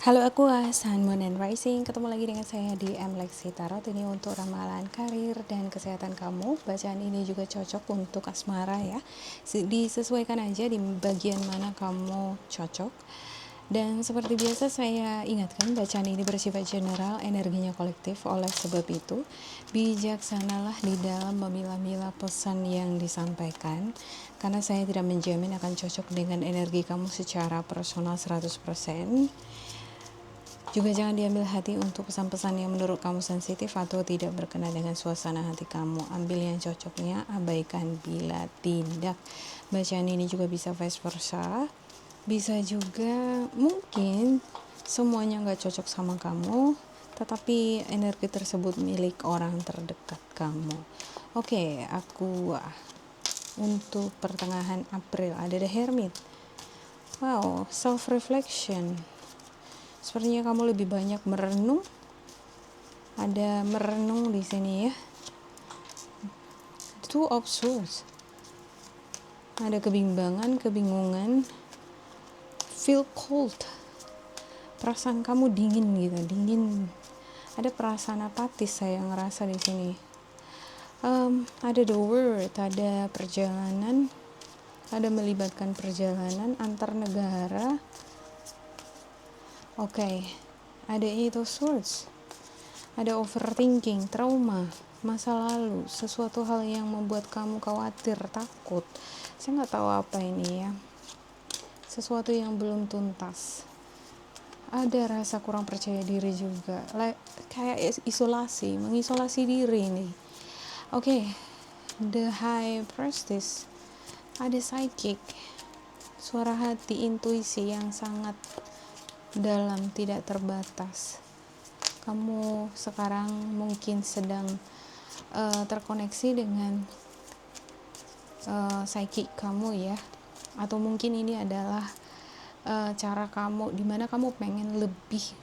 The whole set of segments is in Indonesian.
Halo Sun, Moon and Rising. Ketemu lagi dengan saya di Lexi Tarot. Ini untuk ramalan karir dan kesehatan kamu. Bacaan ini juga cocok untuk asmara ya. Disesuaikan aja di bagian mana kamu cocok. Dan seperti biasa saya ingatkan, bacaan ini bersifat general, energinya kolektif. Oleh sebab itu, bijaksanalah di dalam memilah-milah pesan yang disampaikan, karena saya tidak menjamin akan cocok dengan energi kamu secara personal 100%. Juga jangan diambil hati untuk pesan-pesan yang menurut kamu sensitif atau tidak berkenan dengan suasana hati kamu. Ambil yang cocoknya, abaikan bila tidak. Bacaan ini juga bisa vice versa. Bisa juga mungkin semuanya gak cocok sama kamu, tetapi energi tersebut milik orang terdekat kamu. Oke, aku untuk pertengahan April ada The Hermit. Wow, self-reflection. Sepertinya kamu lebih banyak merenung. Ada merenung di sini ya. Two of Swords. Ada kebimbangan, kebingungan. Feel cold. Perasaan kamu dingin gitu, dingin. Ada perasaan apatis saya ngerasa di sini. Ada the word, ada perjalanan. Ada melibatkan perjalanan antar negara. Oke, ada itu Swords. Ada overthinking, trauma, masa lalu, sesuatu hal yang membuat kamu khawatir, takut. Saya nggak tahu apa ini ya. Sesuatu yang belum tuntas. Ada rasa kurang percaya diri juga. Kayak isolasi, mengisolasi diri nih. Oke, the High Priestess. Ada psychic, suara hati, intuisi yang sangat dalam, tidak terbatas. Kamu sekarang mungkin sedang terkoneksi dengan psychic kamu ya, atau mungkin ini adalah cara kamu, dimana kamu pengen lebih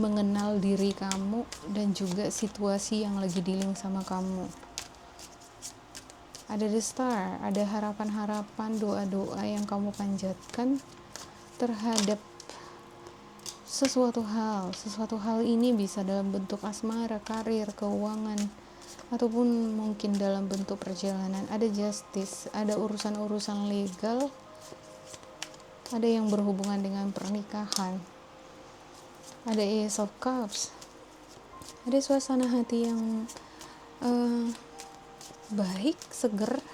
mengenal diri kamu dan juga situasi yang lagi dealing sama kamu. Ada the star, ada harapan-harapan, doa-doa yang kamu panjatkan terhadap sesuatu hal ini bisa dalam bentuk asmara, karir, keuangan, ataupun mungkin dalam bentuk perjalanan. Ada justice, ada urusan-urusan legal, ada yang berhubungan dengan pernikahan. Ada Ace of Cups, ada suasana hati yang baik, seger,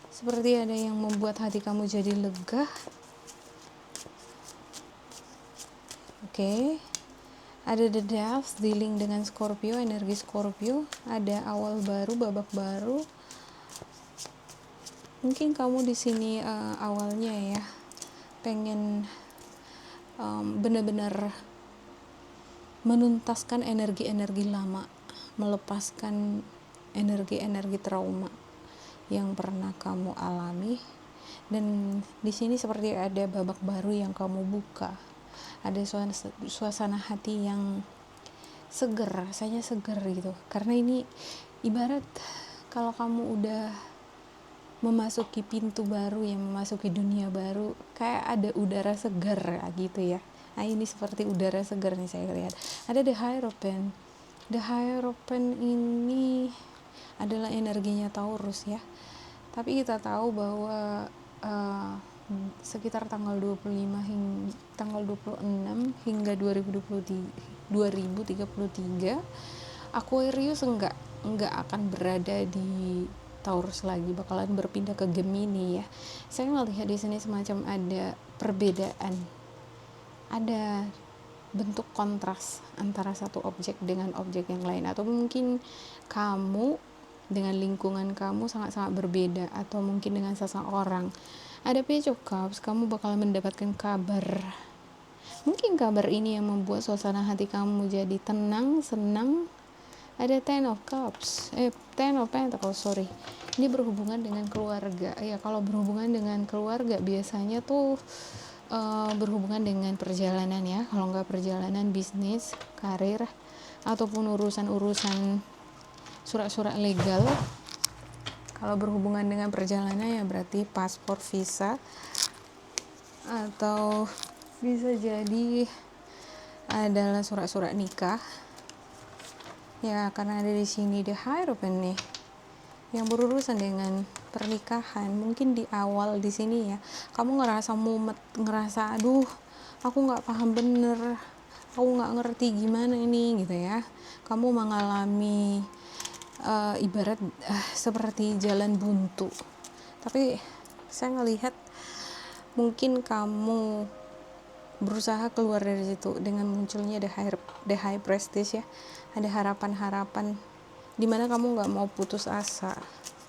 seperti ada yang membuat hati kamu jadi lega. Oke. Ada the Death, dealing dengan Scorpio, energi Scorpio. Ada awal baru, babak baru. Mungkin kamu di sini awalnya ya pengen benar-benar menuntaskan energi-energi lama, melepaskan energi-energi trauma yang pernah kamu alami. Dan di sini seperti ada babak baru yang kamu buka. Ada suasana hati yang seger, rasanya seger gitu. Karena ini ibarat kalau kamu udah memasuki pintu baru, yang memasuki dunia baru, kayak ada udara segar gitu ya. Nah, ini seperti udara segar nih saya lihat. Ada the Hierophant. The Hierophant ini adalah energinya Taurus ya. Tapi kita tahu bahwa sekitar tanggal 25 hingga tanggal 26 hingga 2033 Aquarius enggak akan berada di Taurus lagi, bakalan berpindah ke Gemini ya. Saya melihat di sini semacam ada perbedaan, ada bentuk kontras antara satu objek dengan objek yang lain, atau mungkin kamu dengan lingkungan kamu sangat-sangat berbeda, atau mungkin dengan seseorang. Ada Page of Cups, kamu bakal mendapatkan kabar. Mungkin kabar ini yang membuat suasana hati kamu jadi tenang, senang. Ada Ten of Pentacles, Ini berhubungan dengan keluarga. Ya, kalau berhubungan dengan keluarga biasanya tuh berhubungan dengan perjalanan ya. Kalau nggak perjalanan, bisnis, karir, ataupun urusan-urusan surat-surat legal. Kalau berhubungan dengan perjalanan ya berarti paspor, visa, atau bisa jadi adalah surat-surat nikah. Ya, karena ada di sini the Hierophant nih, yang berurusan dengan pernikahan. Mungkin di awal di sini ya, kamu ngerasa mumet, ngerasa aduh, aku nggak paham bener, aku nggak ngerti gimana ini gitu ya. Kamu mengalami ibarat seperti jalan buntu. Tapi saya ngelihat mungkin kamu berusaha keluar dari situ dengan munculnya the high prestige ya. Ada harapan-harapan dimana kamu nggak mau putus asa.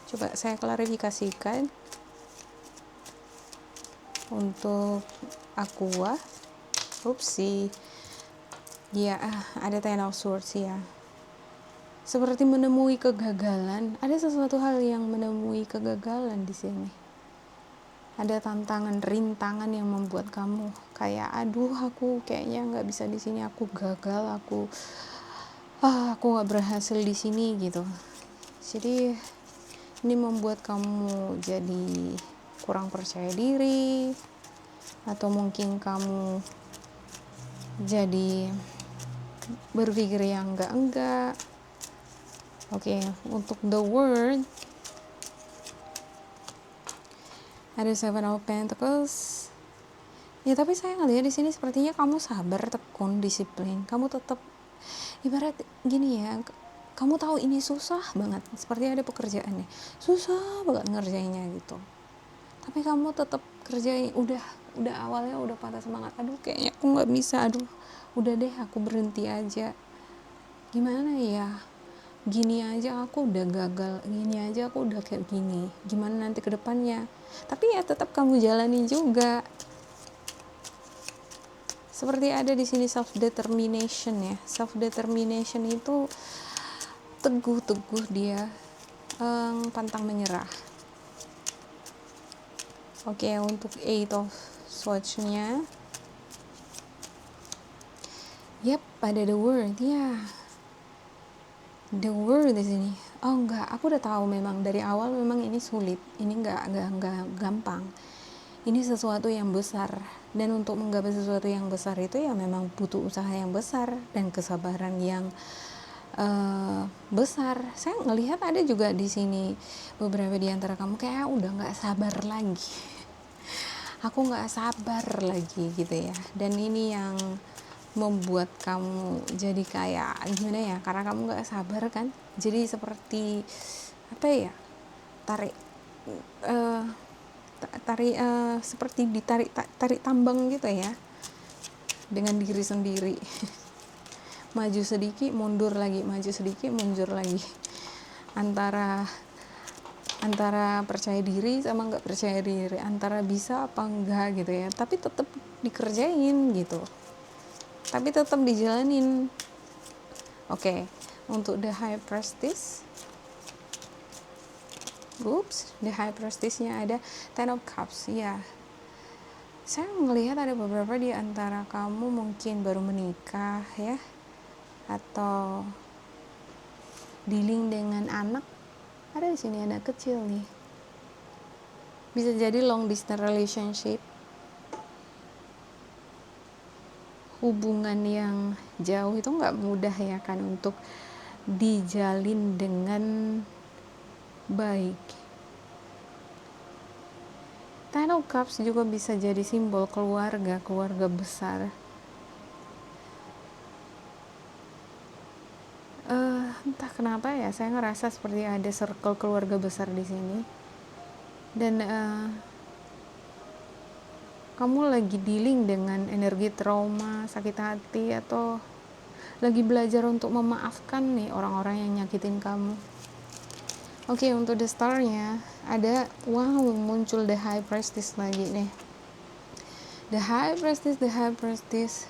Coba saya klarifikasikan untuk Aqua. Ya, ada Ten of Swords ya. Seperti menemui kegagalan. Ada sesuatu hal yang menemui kegagalan di sini. Ada tantangan, rintangan yang membuat kamu kayak aduh, aku kayaknya nggak bisa di sini, aku gagal, aku nggak berhasil di sini gitu. Jadi ini membuat kamu jadi kurang percaya diri, atau mungkin kamu jadi berpikir yang enggak. Oke, untuk the World ada Seven of Pentacles. Ya, tapi saya ngelihat di sini sepertinya kamu sabar, tekun, disiplin. Kamu tetap ibarat gini ya, kamu tahu ini susah banget, seperti ada pekerjaannya susah banget ngerjainnya gitu, tapi kamu tetap kerjain. Udah awalnya udah patah semangat, aduh kayaknya aku nggak bisa, aduh udah deh aku berhenti aja, gimana ya, gini aja aku udah gagal, gini aja aku udah kayak gini, gimana nanti ke depannya. Tapi ya tetap kamu jalani juga. Seperti ada di sini self determination ya. Self determination itu teguh dia, pantang menyerah. Oke, untuk Eight of Swords-nya, pada the World ya. The World di sini. Oh enggak, aku udah tahu memang dari awal memang ini sulit. Ini enggak gampang. Ini sesuatu yang besar, dan untuk menggapai sesuatu yang besar itu ya memang butuh usaha yang besar dan kesabaran yang besar. Saya ngelihat ada juga di sini beberapa di antara kamu kayak udah nggak sabar lagi. Aku nggak sabar lagi gitu ya. Dan ini yang membuat kamu jadi kayak gimana ya? Karena kamu nggak sabar kan. Jadi seperti apa ya? Seperti tarik tambang gitu ya, dengan diri sendiri. Maju sedikit mundur lagi, maju sedikit mundur lagi, antara percaya diri sama nggak percaya diri, antara bisa apa enggak gitu ya, tapi tetap dikerjain gitu, tapi tetap dijalanin. Oke, untuk the high prestige, the high prestige-nya ada Ten of Cups ya. Saya melihat ada beberapa di antara kamu mungkin baru menikah ya, atau dealing dengan anak. Ada di sini anak kecil nih. Bisa jadi long distance relationship, hubungan yang jauh itu nggak mudah ya kan untuk dijalin dengan baik. Ten of Cups juga bisa jadi simbol keluarga besar. Entah kenapa ya, saya ngerasa seperti ada circle keluarga besar di sini, dan kamu lagi dealing dengan energi trauma, sakit hati, atau lagi belajar untuk memaafkan nih orang-orang yang nyakitin kamu. Oke, untuk the star-nya ada muncul the high prestige lagi nih. The high prestige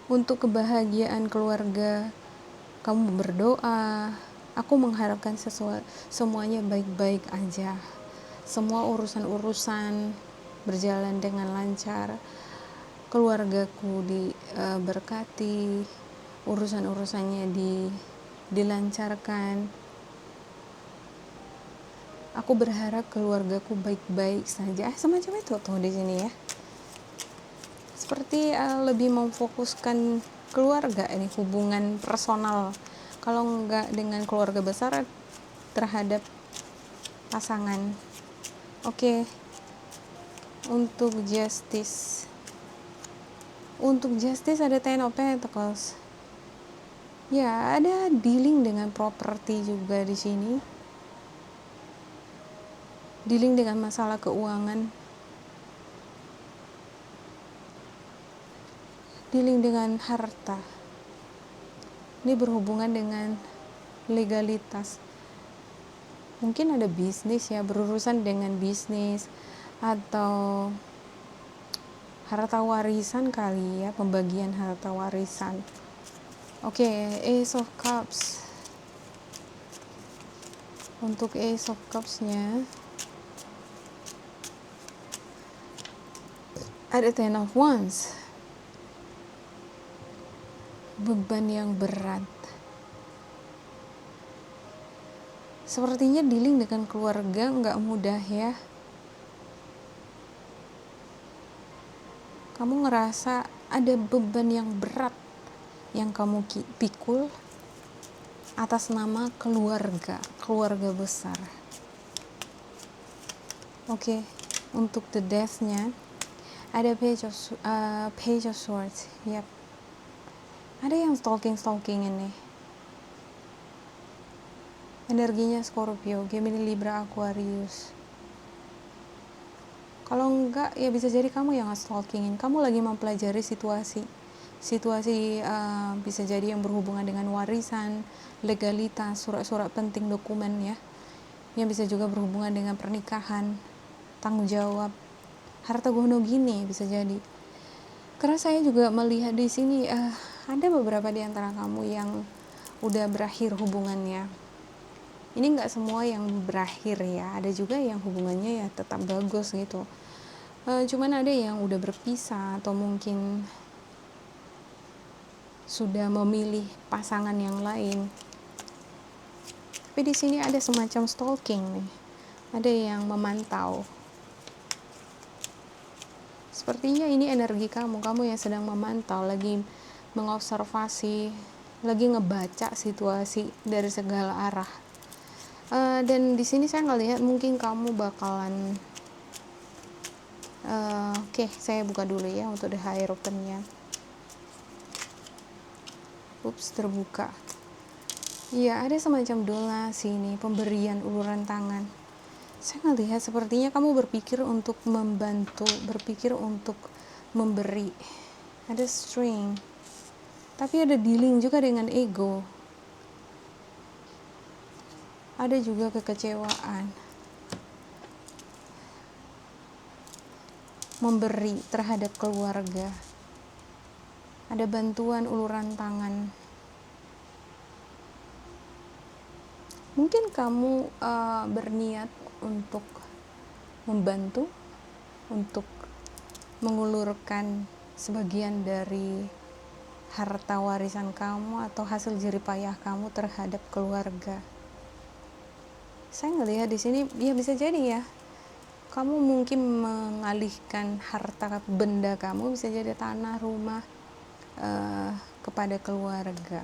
untuk kebahagiaan keluarga. Kamu berdoa, aku mengharapkan semuanya baik-baik aja, semua urusan berjalan dengan lancar, keluargaku diberkati, urusannya dilancarkan. Aku berharap keluargaku baik-baik saja. Semacam itu tuh di sini ya. seperti lebih memfokuskan keluarga ini, hubungan personal. Kalau enggak dengan keluarga besar, terhadap pasangan. Oke, untuk justice. Untuk justice ada Ten of Pentacles. Ya, ada dealing dengan properti juga di sini. Dealing dengan masalah keuangan. Dealing dengan harta. Ini berhubungan dengan legalitas. Mungkin ada bisnis ya, berurusan dengan bisnis atau harta warisan kali ya, pembagian harta warisan. Oke, Ace of Cups. Untuk Ace of Cups-nya ada Ten of Wands. Beban yang berat. Sepertinya dealing dengan keluarga nggak mudah ya. Kamu ngerasa ada beban yang berat yang kamu pikul atas nama keluarga besar. Oke, untuk the death-nya ada Page of Swords. Yap. Ada yang stalking ini. Energinya Scorpio, Gemini, Libra, Aquarius. Kalau enggak, ya bisa jadi kamu yang stalkingin. Kamu lagi mempelajari situasi bisa jadi yang berhubungan dengan warisan, legalitas, surat-surat penting, dokumen ya. Yang bisa juga berhubungan dengan pernikahan, tanggung jawab, harta gono gini bisa jadi. Karena saya juga melihat di sini ada beberapa di antara kamu yang udah berakhir hubungannya. Ini nggak semua yang berakhir ya, ada juga yang hubungannya ya tetap bagus gitu. Cuman ada yang udah berpisah atau mungkin sudah memilih pasangan yang lain. Tapi di sini ada semacam stalking nih. Ada yang memantau. Sepertinya ini energi kamu yang sedang memantau, lagi mengobservasi, lagi ngebaca situasi dari segala arah. Dan di sini saya ngelihat mungkin kamu bakalan oke, saya buka dulu ya untuk the Hierophant-nya. Terbuka. Iya, ada semacam donasi nih, pemberian uluran tangan. Saya ngelihat sepertinya kamu berpikir untuk membantu, berpikir untuk memberi. Ada string. Tapi ada dealing juga dengan ego. Ada juga kekecewaan. Memberi terhadap keluarga. Ada bantuan uluran tangan. Mungkin kamu berniat untuk membantu, untuk mengulurkan sebagian dari harta warisan kamu atau hasil jerih payah kamu terhadap keluarga. Saya ngelihat di sini ya bisa jadi ya, kamu mungkin mengalihkan harta benda kamu, bisa jadi tanah, rumah, kepada keluarga,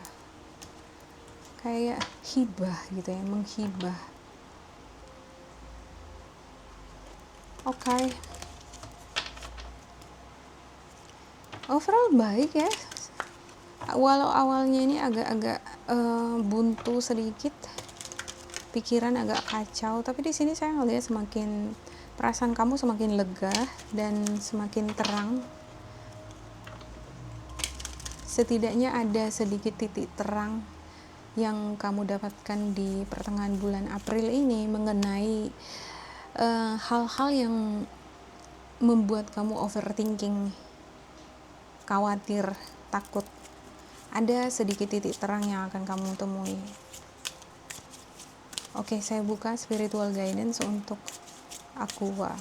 kayak hibah gitu ya, menghibah. Oke. Overall baik ya, walau awalnya ini agak-agak buntu sedikit, pikiran agak kacau, tapi di sini saya ngelihat semakin perasaan kamu semakin lega dan semakin terang. Setidaknya ada sedikit titik terang yang kamu dapatkan di pertengahan bulan April ini mengenai hal-hal yang membuat kamu overthinking, khawatir, takut. Ada sedikit titik terang yang akan kamu temui. Oke, saya buka spiritual guidance untuk Aqua.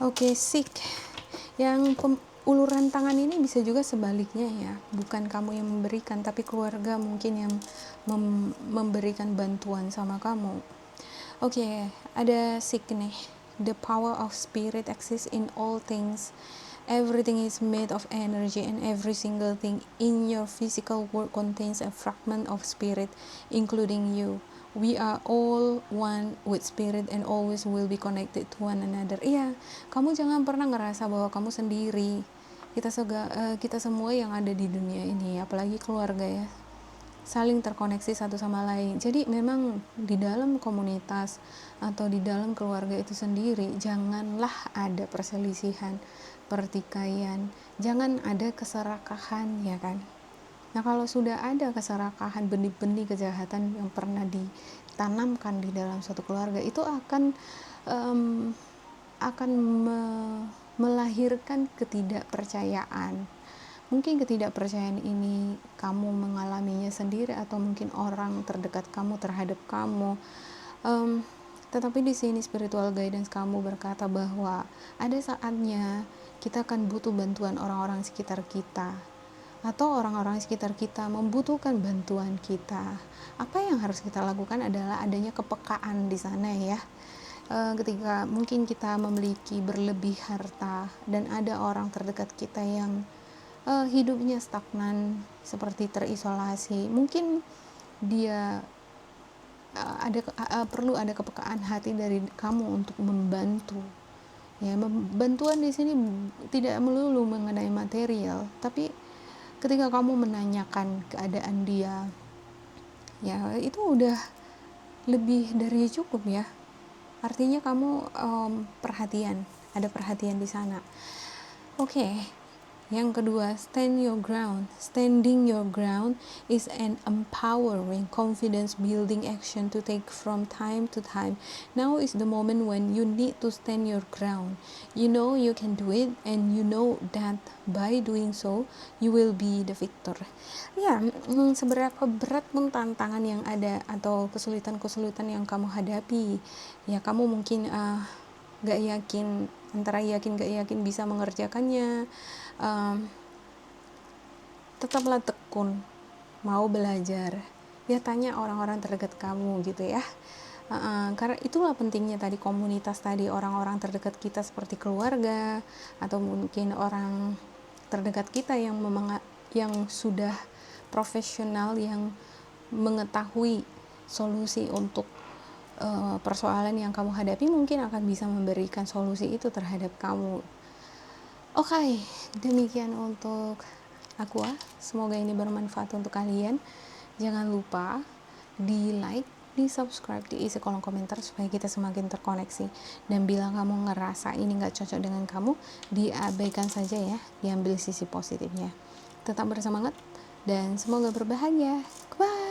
Oke, seek. Yang uluran tangan ini bisa juga sebaliknya ya, bukan kamu yang memberikan, tapi keluarga mungkin yang memberikan bantuan sama kamu. Oke, ada seek nih. The power of spirit exists in all things. Everything is made of energy, and every single thing in your physical world contains a fragment of spirit, including you. We are all one with spirit and always will be connected to one another. Iya, kamu jangan pernah ngerasa bahwa kamu sendiri. Kita semua yang ada di dunia ini, apalagi keluarga ya, saling terkoneksi satu sama lain. Jadi memang di dalam komunitas atau di dalam keluarga itu sendiri, janganlah ada perselisihan, pertikaian, jangan ada keserakahan, ya kan. Nah, kalau sudah ada keserakahan, benih-benih kejahatan yang pernah ditanamkan di dalam suatu keluarga, itu akan melahirkan ketidakpercayaan. Mungkin ketidakpercayaan ini kamu mengalaminya sendiri atau mungkin orang terdekat kamu terhadap kamu. Tetapi di sini spiritual guidance kamu berkata bahwa ada saatnya kita akan butuh bantuan orang-orang sekitar kita, atau orang-orang sekitar kita membutuhkan bantuan kita. Apa yang harus kita lakukan adalah adanya kepekaan di sana ya. Ketika mungkin kita memiliki berlebih harta dan ada orang terdekat kita yang hidupnya stagnan, seperti terisolasi, mungkin dia perlu ada kepekaan hati dari kamu untuk membantu. Ya, bantuan di sini tidak melulu mengenai material, tapi ketika kamu menanyakan keadaan dia, ya itu udah lebih dari cukup ya. Artinya kamu ada perhatian di sana. Oke. Yang kedua, Standing your ground is an empowering, confidence building action to take from time to time. Now is the moment when you need to stand your ground. You know you can do it, and you know that by doing so, you will be the victor. Ya, seberapa berat pun tantangan yang ada atau kesulitan-kesulitan yang kamu hadapi, ya kamu mungkin gak yakin, antara yakin gak yakin bisa mengerjakannya, tetaplah tekun, mau belajar, ya tanya orang-orang terdekat kamu gitu ya. Karena itulah pentingnya tadi komunitas tadi, orang-orang terdekat kita seperti keluarga atau mungkin orang terdekat kita yang sudah profesional, yang mengetahui solusi untuk persoalan yang kamu hadapi, mungkin akan bisa memberikan solusi itu terhadap kamu. Oke, demikian untuk aku. Semoga ini bermanfaat untuk kalian. Jangan lupa di like, di subscribe, diisi kolom komentar supaya kita semakin terkoneksi. Dan bila kamu ngerasa ini gak cocok dengan kamu, diabaikan saja ya, diambil sisi positifnya. Tetap bersemangat dan semoga berbahagia. Bye.